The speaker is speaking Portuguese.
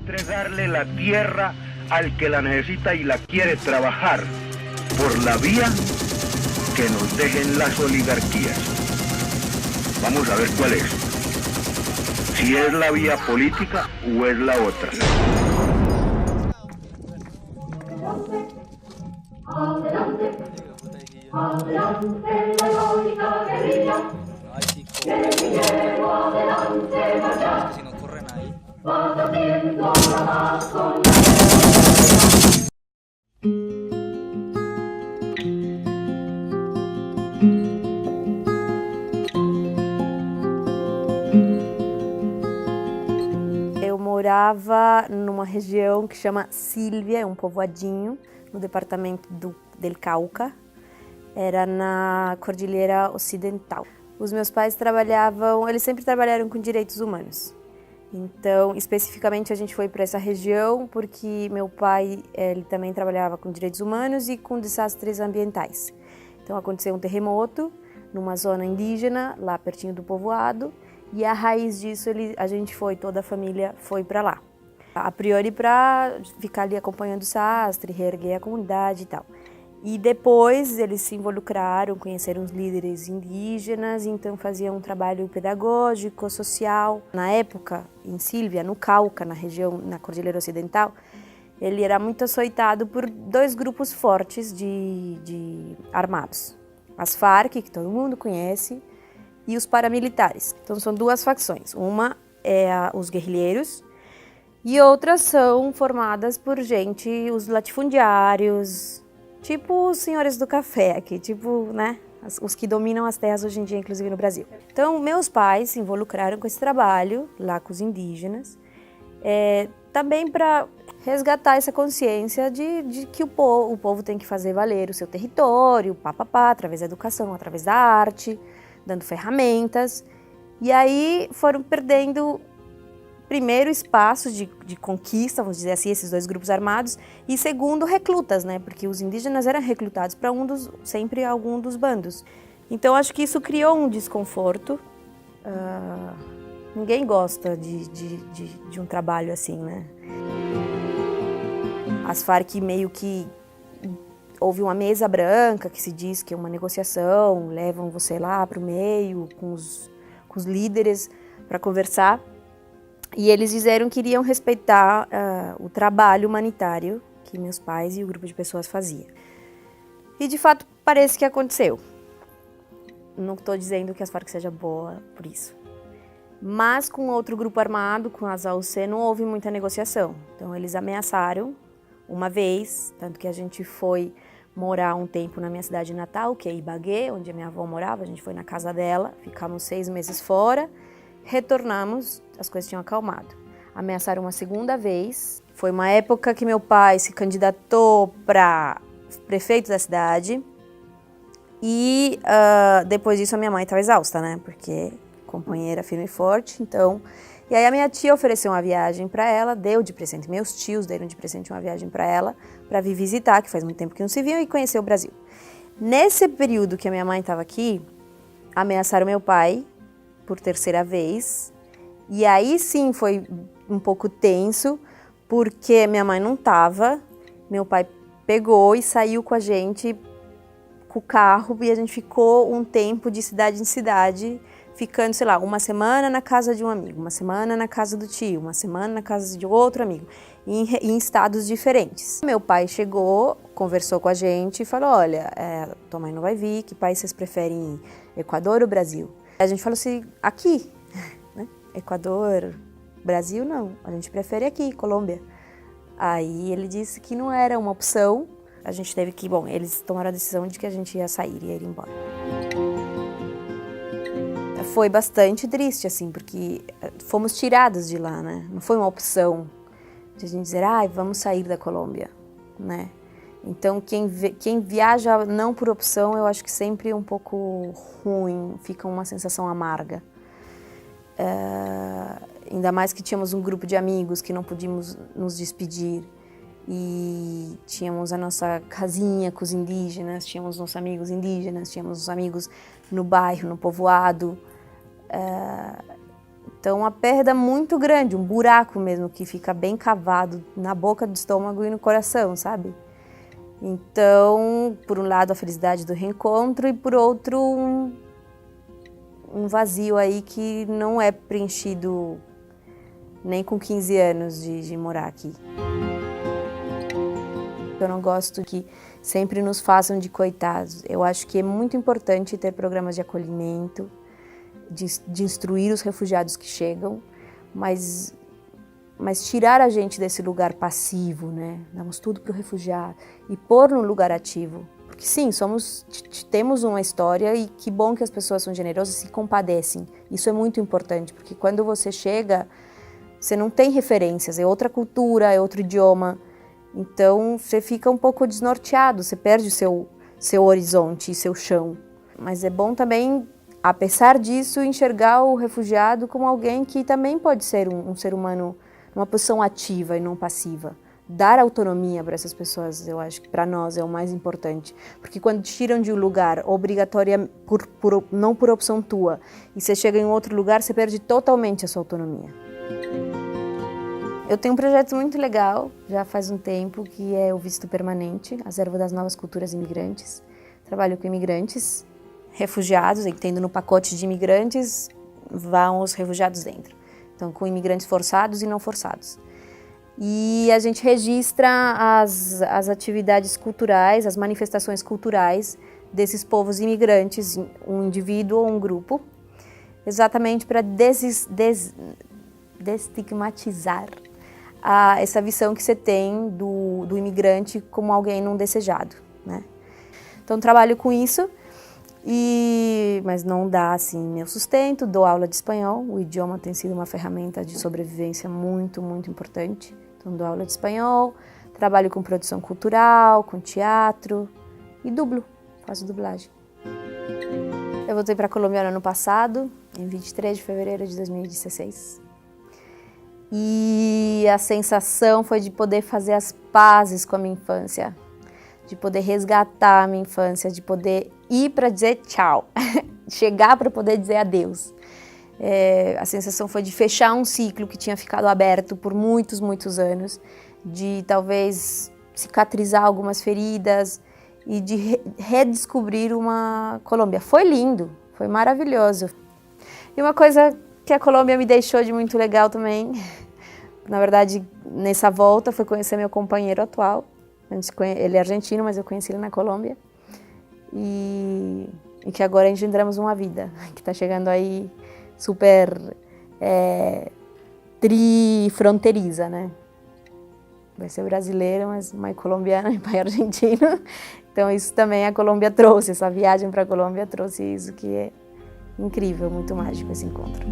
entregarle la tierra al que la necesita y la quiere trabajar por la vía que nos dejen las oligarquías. Vamos a ver cuál es. Si es la vía política o es la otra. Adelante la heroica guerrilla, guerrillero, adelante vaya, Si no corren ahí. vas haciendo la paz con Eu morava numa região que chama Sílvia, é um povoadinho, no departamento del Cauca. Era na Cordilheira Ocidental. Os meus pais trabalhavam, eles sempre trabalharam com direitos humanos. Então, especificamente, a gente foi para essa região porque meu pai, ele também trabalhava com direitos humanos e com desastres ambientais. Então, aconteceu um terremoto numa zona indígena, lá pertinho do povoado, e a raiz disso, a gente foi, toda a família foi para lá. A priori para ficar ali acompanhando o desastre, reerguer a comunidade e tal. E depois eles se involucraram, conheceram os líderes indígenas, então faziam um trabalho pedagógico, social. Na época, em Sílvia, no Cauca, na região, na Cordilheira Ocidental, ele era muito açoitado por dois grupos fortes de armados. As Farc, que todo mundo conhece, e os paramilitares. Então são duas facções. Uma é os guerrilheiros e outras são formadas por gente, os latifundiários, tipo os senhores do café aqui, tipo, né, os que dominam as terras hoje em dia, inclusive no Brasil. Então, meus pais se involucraram com esse trabalho, lá com os indígenas, também para resgatar essa consciência de que o povo tem que fazer valer o seu território, através da educação, através da arte, dando ferramentas. E aí foram perdendo primeiro, espaço de conquista, vamos dizer assim, esses dois grupos armados, e segundo, reclutas, né? Porque os indígenas eram recrutados para sempre algum dos bandos. Então, acho que isso criou um desconforto. Ninguém gosta de um trabalho assim, né? As Farc meio que houve uma mesa branca, que se diz que é uma negociação, levam você lá para o meio, com os líderes para conversar. E eles disseram que iriam respeitar o trabalho humanitário que meus pais e o grupo de pessoas fazia. E de fato parece que aconteceu. Não estou dizendo que as Farc seja boa por isso. Mas com outro grupo armado, com as AUC, não houve muita negociação. Então eles ameaçaram uma vez, tanto que a gente foi morar um tempo na minha cidade natal, que é Ibagué, onde a minha avó morava. A gente foi na casa dela, ficamos 6 meses fora. Retornamos, as coisas tinham acalmado. Ameaçaram uma segunda vez. Foi uma época que meu pai se candidatou para prefeito da cidade. E depois disso a minha mãe estava exausta, né? Porque companheira firme e forte, então... E aí a minha tia ofereceu uma viagem para ela, deu de presente, meus tios deram de presente uma viagem para ela, para vir visitar, que faz muito tempo que não se viam, e conhecer o Brasil. Nesse período que a minha mãe estava aqui, ameaçaram meu pai por terceira vez, e aí sim foi um pouco tenso, porque minha mãe não estava, meu pai pegou e saiu com a gente com o carro, e a gente ficou um tempo de cidade em cidade, ficando, sei lá, uma semana na casa de um amigo, uma semana na casa do tio, uma semana na casa de outro amigo, em estados diferentes. Meu pai chegou, conversou com a gente e falou, olha, tua mãe não vai vir, que país vocês preferem, Equador ou Brasil? A gente falou assim, aqui, né? Equador, Brasil não, a gente prefere aqui, Colômbia. Aí ele disse que não era uma opção, a gente teve que, bom, eles tomaram a decisão de que a gente ia sair, ia ir embora. Foi bastante triste, assim, porque fomos tirados de lá, né? Não foi uma opção de a gente dizer, vamos sair da Colômbia, né? Então, quem viaja não por opção, eu acho que sempre é um pouco ruim, fica uma sensação amarga. Ainda mais que tínhamos um grupo de amigos que não podíamos nos despedir. E tínhamos a nossa casinha com os indígenas, tínhamos nossos amigos indígenas, tínhamos os amigos no bairro, no povoado. Então, uma perda muito grande, um buraco mesmo, que fica bem cavado na boca do estômago e no coração, sabe? Então, por um lado, a felicidade do reencontro e por outro, um vazio aí que não é preenchido nem com 15 anos de morar aqui. Eu não gosto que sempre nos façam de coitados. Eu acho que é muito importante ter programas de acolhimento, de instruir os refugiados que chegam, mas tirar a gente desse lugar passivo, né? Damos tudo para o refugiado e pôr no lugar ativo. Porque sim, temos uma história e que bom que as pessoas são generosas e se compadecem. Isso é muito importante, porque quando você chega, você não tem referências, é outra cultura, é outro idioma. Então você fica um pouco desnorteado, você perde o seu horizonte e seu chão. Mas é bom também, apesar disso, enxergar o refugiado como alguém que também pode ser um ser humano numa posição ativa e não passiva. Dar autonomia para essas pessoas, eu acho que para nós é o mais importante. Porque quando te tiram de um lugar obrigatória, não por opção tua, e você chega em outro lugar, você perde totalmente a sua autonomia. Eu tenho um projeto muito legal, já faz um tempo, que é o Visto Permanente, a Erva das Novas Culturas Imigrantes. Trabalho com imigrantes, refugiados, e tendo no pacote de imigrantes, vão os refugiados dentro. Então, com imigrantes forçados e não forçados. E a gente registra as atividades culturais, as manifestações culturais desses povos imigrantes, um indivíduo ou um grupo, exatamente para desestigmatizar essa visão que você tem do imigrante como alguém não desejado, né? Então, trabalho com isso, mas não dá assim meu sustento, dou aula de espanhol, o idioma tem sido uma ferramenta de sobrevivência muito, muito importante. Então, dou aula de espanhol, trabalho com produção cultural, com teatro e dublo, faço dublagem. Eu voltei para a Colômbia no ano passado, em 23 de fevereiro de 2016. E a sensação foi de poder fazer as pazes com a minha infância, de poder resgatar a minha infância, de poder ir para dizer tchau, chegar para poder dizer adeus. A sensação foi de fechar um ciclo que tinha ficado aberto por muitos, muitos anos, de talvez cicatrizar algumas feridas e de redescobrir uma Colômbia. Foi lindo, foi maravilhoso. E uma coisa que a Colômbia me deixou de muito legal também, na verdade, nessa volta, foi conhecer meu companheiro atual. Ele é argentino, mas eu conheci ele na Colômbia. E que agora engendramos uma vida, que está chegando aí super trifronteiriça, né? Vai ser brasileira, mas mãe colombiana e pai argentino. Então isso também a Colômbia trouxe, essa viagem para a Colômbia trouxe isso, que é incrível, muito mágico esse encontro.